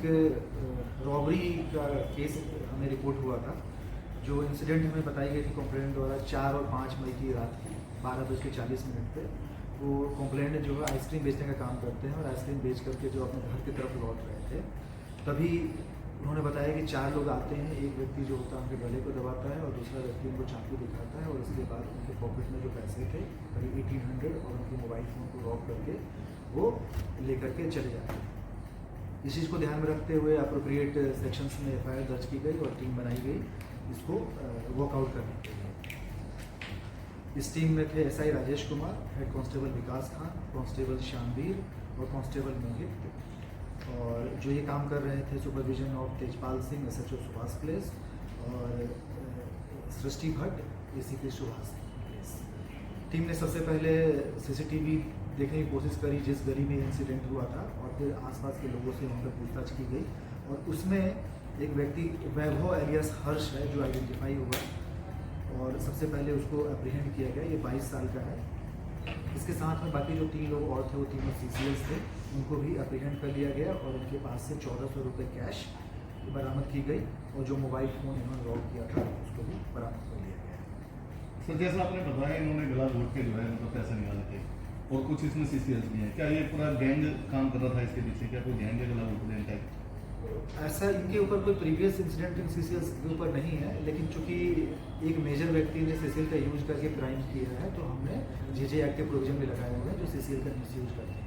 एक रॉबरी का केस हमें रिपोर्ट हुआ था। जो इंसिडेंट हमें बताई गई थी कंप्लेंट द्वारा 4 और 5 मई की रात की 12:40 पे वो कंप्लेंट जो है आइसक्रीम बेचने का काम करते हैं और आइसक्रीम बेच करके जो अपने घर की तरफ लौट रहे थे, तभी उन्होंने बताया कि 4 लोग आते हैं। एक व्यक्ति जो होता है उनके गले को दबाता है और दूसरा व्यक्ति उनको चाकू दिखाता है और उसके बाद उनके पॉकेट में जो पैसे थे करीब 1800 और उनके मोबाइल फ़ोन को रॉक करके वो लेकर के चले जाते हैं। इस चीज़ को ध्यान में रखते हुए अप्रोप्रिएट सेक्शंस में FIR दर्ज की गई और टीम बनाई गई इसको वर्कआउट करने के लिए। इस टीम में थे SI Rajesh Kumar, head constable Vikas Khan, constable Shyamveer और कांस्टेबल मोहित। और जो ये काम कर रहे थे supervision of Tejpal Singh, SHO Subhash Place और सृष्टि भट्ट, ACP सुभाष प्लेस। टीम ने सबसे पहले CCTV देखने की कोशिश करी जिस गली में इंसिडेंट हुआ था और फिर आसपास के लोगों से उन पर पूछताछ की गई और उसमें एक व्यक्ति वैभव एलियस हर्ष है जो आइडेंटिफाई हुआ और सबसे पहले उसको अप्रीहेंड किया गया। ये 22 साल का है। इसके साथ में बाकी जो 3 लोग और थे वो तीनों CCLs थे, उनको भी अप्रीहेंड कर लिया गया और उनके पास से 1400 रुपये कैश बरामद की गई और जो मोबाइल फ़ोन इन्होंने लॉक किया था उसको भी बरामद कर लिया गया। सर जैसा आपने बताया इन्होंने गला घोट के जो है मतलब पैसे निकाले थे और कुछ इसमें CCLs भी हैं, क्या ये पूरा गैंग काम कर रहा था इसके पीछे? क्या कोई गैंग है गला घोट गैंग टाइप? ऐसा इनके ऊपर कोई प्रीवियस इंसिडेंट इन CCLs के ऊपर नहीं है, लेकिन चूंकि एक मेजर व्यक्ति ने CCL का यूज करके क्राइम किया है तो हमने JJ एक्ट के प्रोविजन भी लगाए हुए हैं जो CCL का मिस यूज करते हैं।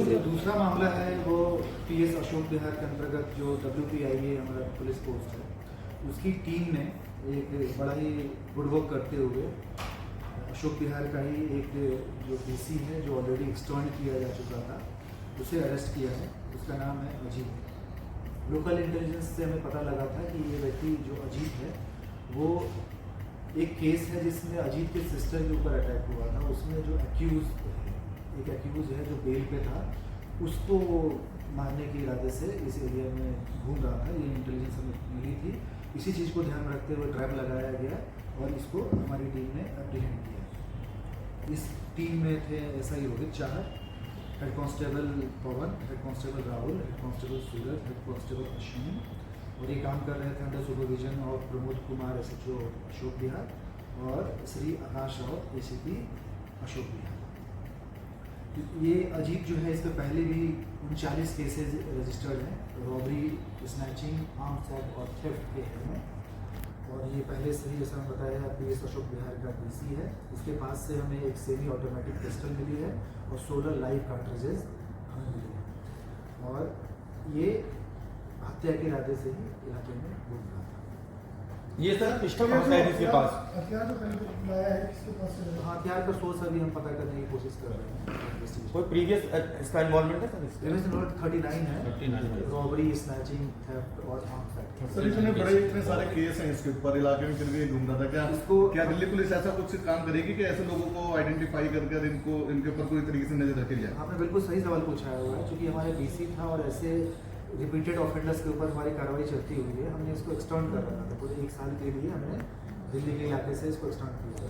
जो दूसरा मामला है वो PS अशोक बिहार के अंतर्गत जो WPIA हमारा पुलिस पोस्ट है, उसकी टीम ने एक बड़ा ही गुड वर्क करते हुए अशोक बिहार का ही एक जो PC है जो ऑलरेडी एक्सटर्न किया जा चुका था उसे अरेस्ट किया है। उसका नाम है अजीत। लोकल इंटेलिजेंस से हमें पता लगा था कि ये व्यक्ति जो अजीत है वो एक केस है जिसमें अजीत के सिस्टर के ऊपर अटैक हुआ था। उसमें जो एक एक्यूज है जो बेल पे था उसको मारने के इरादे से इस एरिया में घूम रहा था। ये इंटेलिजेंस हमें मिली थी। इसी चीज़ को ध्यान में रखते हुए ट्रैप लगाया गया और इसको हमारी टीम ने अप्रीहेंड किया। इस टीम में थे SI Rohit Chahar, head constable Pawan, head constable Rahul, head constable Suraj, head constable Ashwini और ये काम कर रहे थे under supervision of Pramod Kumar SHO Ashok Vihar और श्री आकाश राव ACP अशोक बिहार। ये अजीत जो है इस पर पहले भी 39 केसेज रजिस्टर्ड हैं रॉबरी, स्नैचिंग, आर्म्स एक्ट और थेफ्ट के में। और ये पहले से ही जैसा मैं बताया PS अशोक बिहार का PC है। इसके पास से हमें एक सेमी ऑटोमेटिक पिस्टल मिली है और 16 लाइव कार्ट्रिजेज हमें मिली है और ये हत्या के इरादे से ही इलाके में घूम रहा था। ये सर पिस्टल कौन सा है इसके पास? हथियार जो पहले लाया है किसके पास से? हथियार का सोर्स अभी हम पता करने की कोशिश कर रहे हैं। कोई प्रीवियस इसका इन्वॉल्वमेंट है सर? इसमें 39 है, 39 रॉबरी, स्नैचिंग, थेफ्ट और आर्म्स एक्ट। सर इतने सारे केस हैं इसके ऊपर, इलाके में फिर भी घूम रहा था। क्या दिल्ली पुलिस ऐसा कुछ काम करेगी कि ऐसे लोगों को आइडेंटिफाई कर इनके ऊपर पूरी तरीके से नजर रखी जाए? आपने बिल्कुल सही सवाल पूछा हुआ है। क्योंकि हमारे DC था और ऐसे रिपीटेड ऑफेंडर्स के ऊपर हमारी कार्रवाई चलती हुई है। हमने इसको एक्सटर्न कर रखा था पूरे 1 साल के लिए। हमने दिल्ली के इलाके से इसको एक्सटर्न किया,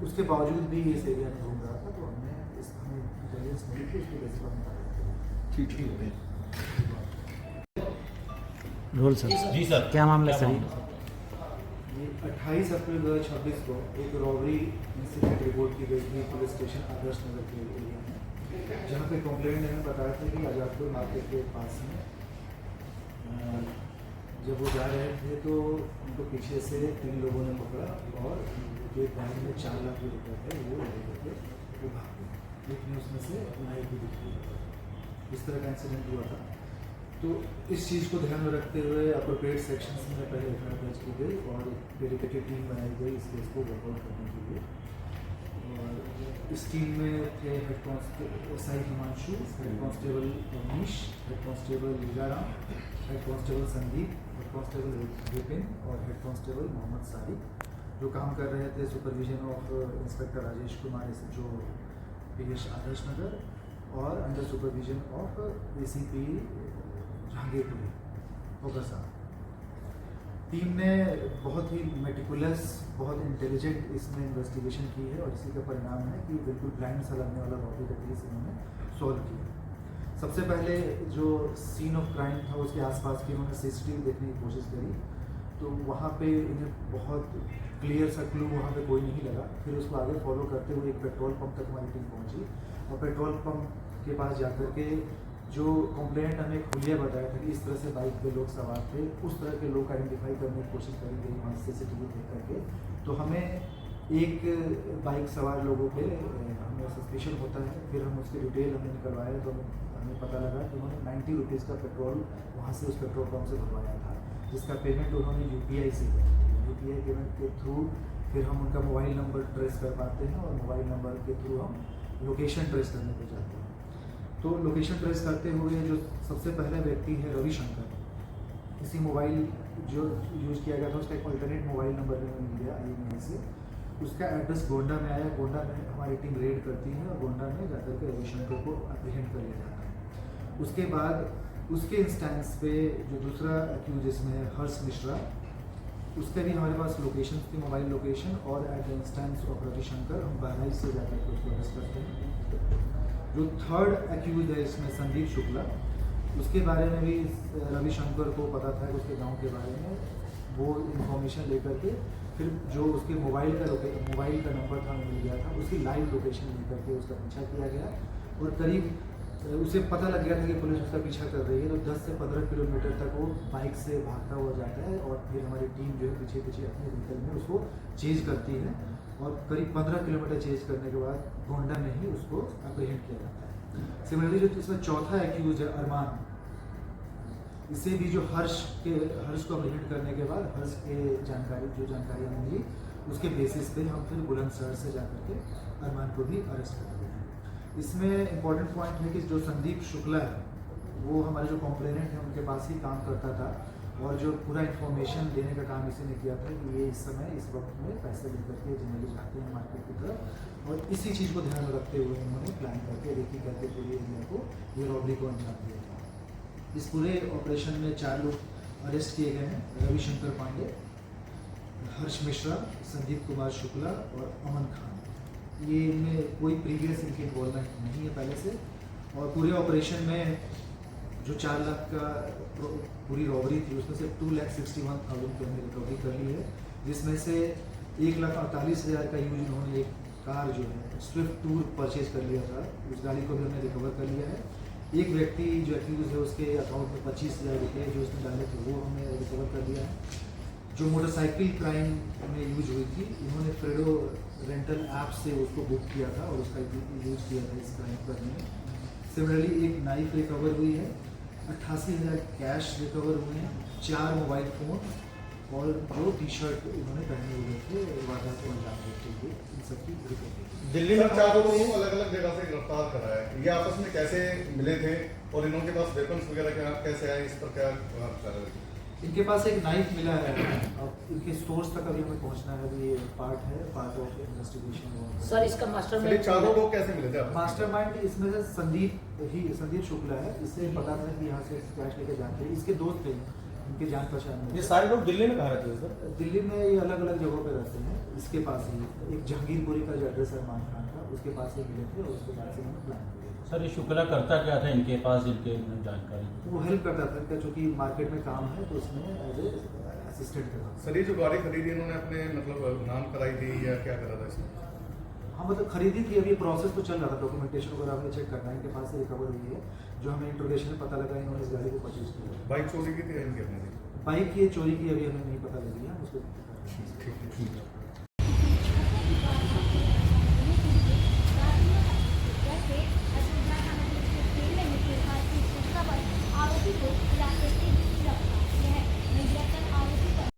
उसके बावजूद भी इस एरिया में घूम रहा था तो हमने हमें इंटेलिजेंस मिली थी उसकी बेसिस पर हम ठीक है। Role sir. जी सर, क्या मामला सर? ये 28 अप्रैल 2026 को एक रॉबरी इंसिडेंट रिपोर्ट की गई थी पुलिस स्टेशन आदर्श नगर के एरिया में, जहाँ पे कंप्लेंट ने बताया था कि आजादपुर मार्केट के पास में जब वो जा रहे थे तो उनको पीछे से 3 लोगों ने पकड़ा और उनके बैग में 4 लाख रुपये थे वो ले करके वो भाग गए, लेकिन उसमें से नाइट भी दिख रही। इस तरह का इंसिडेंट हुआ था। तो इस चीज़ को ध्यान में रखते हुए अप्रोप्रिएट सेक्शंस में पहले FIR दर्ज की गई और डेडिकेटेड टीम बनाई गई इस केस को वर्कआउट करने के लिए। और इस टीम में थे head constable SI Himanshu, head constable Avnish, head constable Lilaram, head constable Sandeep, head constable Vipin और हेड कांस्टेबल मोहम्मद सारिक। जो काम कर रहे थे supervision of inspector Rajesh Kumar जो पीएस आदर्श नगर और under supervision of ACP Jahangirpuri होगा साहब। टीम ने बहुत ही मेटिकुलस, बहुत इंटेलिजेंट इसमें इन्वेस्टिगेशन की है और इसी का परिणाम है कि बिल्कुल ब्लाइंड सा लगने वाला रॉबरी का केस इन्होंने सॉल्व किया। सबसे पहले जो सीन ऑफ क्राइम था उसके आसपास की उन्होंने सीसीटीवी देखने की कोशिश करी, तो वहाँ पे इन्हें बहुत क्लियर सा क्लू वहाँ पे कोई नहीं लगा। फिर उसको आगे फॉलो करते हुए एक पेट्रोल पंप तक हमारी टीम पहुँची और पेट्रोल पंप के पास जाकर के जो कंप्लेंट हमें खुलिया बताया था कि इस तरह से बाइक पे लोग सवार थे, उस तरह के लोग आइडेंटिफाई करने की कोशिश करी गई वहाँ सीसीटीवी देख करके। तो हमें एक बाइक सवार लोगों पे हमें सस्पिशन होता है। फिर हम उसकी डिटेल हमने निकलवाया तो हमें पता लगा कि उन्होंने 90 रुपीज़ का पेट्रोल वहाँ से उस पेट्रोल पंप से भरवाया था, जिसका पेमेंट उन्होंने UPI से किया। UPI पेमेंट के थ्रू फिर हम उनका मोबाइल नंबर ट्रेस कर पाते हैं और मोबाइल नंबर के थ्रू हम लोकेशन ट्रेस करने को जाते हैं। तो लोकेशन ट्रेस करते हुए जो सबसे पहला व्यक्ति है रविशंकर, इसी मोबाइल जो यूज़ किया गया था उसका एक अल्टरनेट मोबाइल नंबर भी हमें मिल गया IMEI से। उसका एड्रेस गोंडा में आया, गोंडा में हमारी टीम रेड करती है और गोंडा में जाकर के रविशंकर को अप्रीहेंड कर लिया जाता है। उसके बाद उसके इंस्टेंस पे जो दूसरा एक्यूज इसमें हर्ष मिश्रा, उसका भी हमारे पास लोकेशन थी, मोबाइल लोकेशन, और at the instance of Ravishankar हम बहराइच से जाकर के उसको अरेस्ट करते हैं। जो थर्ड एक्यूज है इसमें संदीप शुक्ला, उसके बारे में भी रविशंकर को पता था कि उसके गांव के बारे में, वो इन्फॉर्मेशन लेकर के फिर जो उसके मोबाइल का नंबर था मिल गया था, उसकी लाइव लोकेशन मिल करके उसका पीछा किया गया और करीब उसे पता लग गया था कि पुलिस उसका पीछा कर रही है। तो 10 से 15 किलोमीटर तक वो बाइक से भागता हुआ जाता है और फिर हमारी टीम जो है पीछे पीछे अपने व्हीकल में उसको चेज करती है और करीब 15 किलोमीटर चेज करने के बाद गोंडा में ही उसको अप्रीहेंड किया जाता है। सिमिलरली जो इसमें चौथा एक्यूज है अरमान, इसे भी जो हर्ष को अप्रीहेंड करने के बाद हर्ष के जानकारी मिली, उसके बेसिस पे हम फिर बुलंदशहर से जाकर के अरमान को भी अरेस्ट कर दिया है। इसमें इम्पॉर्टेंट पॉइंट है कि जो संदीप शुक्ला है वो हमारे जो कॉम्प्लेनेंट हैं उनके पास ही काम करता था और जो पूरा इन्फॉर्मेशन देने का काम इसी ने किया था कि ये इस समय इस वक्त में पैसे लेकर के जनरली जाते हैं मार्केट की तरफ, और इसी चीज़ को ध्यान में रखते हुए उन्होंने प्लान करके रेकी करके पूरे एरिया को ये रॉबरी को अंजाम दिया था। इस पूरे ऑपरेशन में 4 लोग अरेस्ट किए गए हैं, रविशंकर पांडे, हर्ष मिश्रा, संदीप कुमार शुक्ला और अमन खान। ये इनमें कोई प्रीवियस इनकी इन्वॉल्वमेंट नहीं है पहले से, और पूरे ऑपरेशन में जो 4 लाख का पूरी रॉबरी थी उसमें से 2,61,000 की हमने रिकवरी कर ली है, जिसमें से 1,48,000 का यूज इन्होंने एक कार जो है स्विफ्ट टूर परचेज कर लिया था, उस गाड़ी को भी हमने रिकवर कर लिया है। एक व्यक्ति जो एक्यूज है उसके अकाउंट में 25,000 रुपये जो उसने डाले थे वो हमने रिकवर कर लिया है। जो मोटरसाइकिल क्राइम में यूज हुई थी, इन्होंने फ्रेडो रेंटल ऐप से उसको बुक किया था और उसका यूज किया था इस क्राइम करने में। सिमिलरली एक नाइफ रिकवर हुई है, 88,000 कैश रिकवर हुए हैं, 4 मोबाइल फ़ोन और जो टी-शर्ट इन्होंने पहने हुए थे वारदात को अंजाम देते हुए, इन सबकी रिकवरी। दिल्ली में 4 लोगों को अलग अलग जगह से गिरफ्तार करा है, ये आपस में कैसे मिले थे और इनके पास वेपन्स वगैरह क्या कैसे आए, इस पर क्या कर रहे थे? इनके पास एक नाइफ मिला है, अब इनके सोर्स तक अभी हमें पहुंचना है, अभी ये पार्ट ऑफ इन्वेस्टिगेशन। सर इसका मास्टरमाइंड 4 लोग कैसे मिले थे? मास्टरमाइंड इसमें से संदीप शुक्ला है, इससे पता था कि यहाँ से कैश लेके जाते हैं, इसके दोस्त थे, इनके जान पहचान में। ये सारे लोग दिल्ली में कहाँ रहते हैं सर? दिल्ली में ये अलग अलग जगहों पे रहते हैं। इसके पास ही एक जहांगीरपुरी का जो एड्रेस है अरमान खान का, उसके पास ही मिले थे और उसके बाद से मैंने प्लान किया। सर ये शुक्ला करता क्या था इनके पास, इनके जानकारी? वो हेल्प करता था इनका, चूँकि मार्केट में काम है तो उसमें एज ए असिस्टेंट करता था। सर ये जो गाड़ी खरीदी इन्होंने अपने मतलब नाम कराई थी या क्या करा था इसमें? हाँ मतलब खरीदी थी, अभी प्रोसेस तो चल रहा था, डॉक्यूमेंटेशन वगैरह हमें चेक करना है। इनके पास से रिकवर हुई है, जो हमें इंट्रोगेशन में पता लगा इन्होंने इस गाड़ी को परचेज किया। बाइक चोरी की थी इनकी अपनी? बाइक की चोरी की अभी हमें नहीं पता लगी है, उसको ठीक है।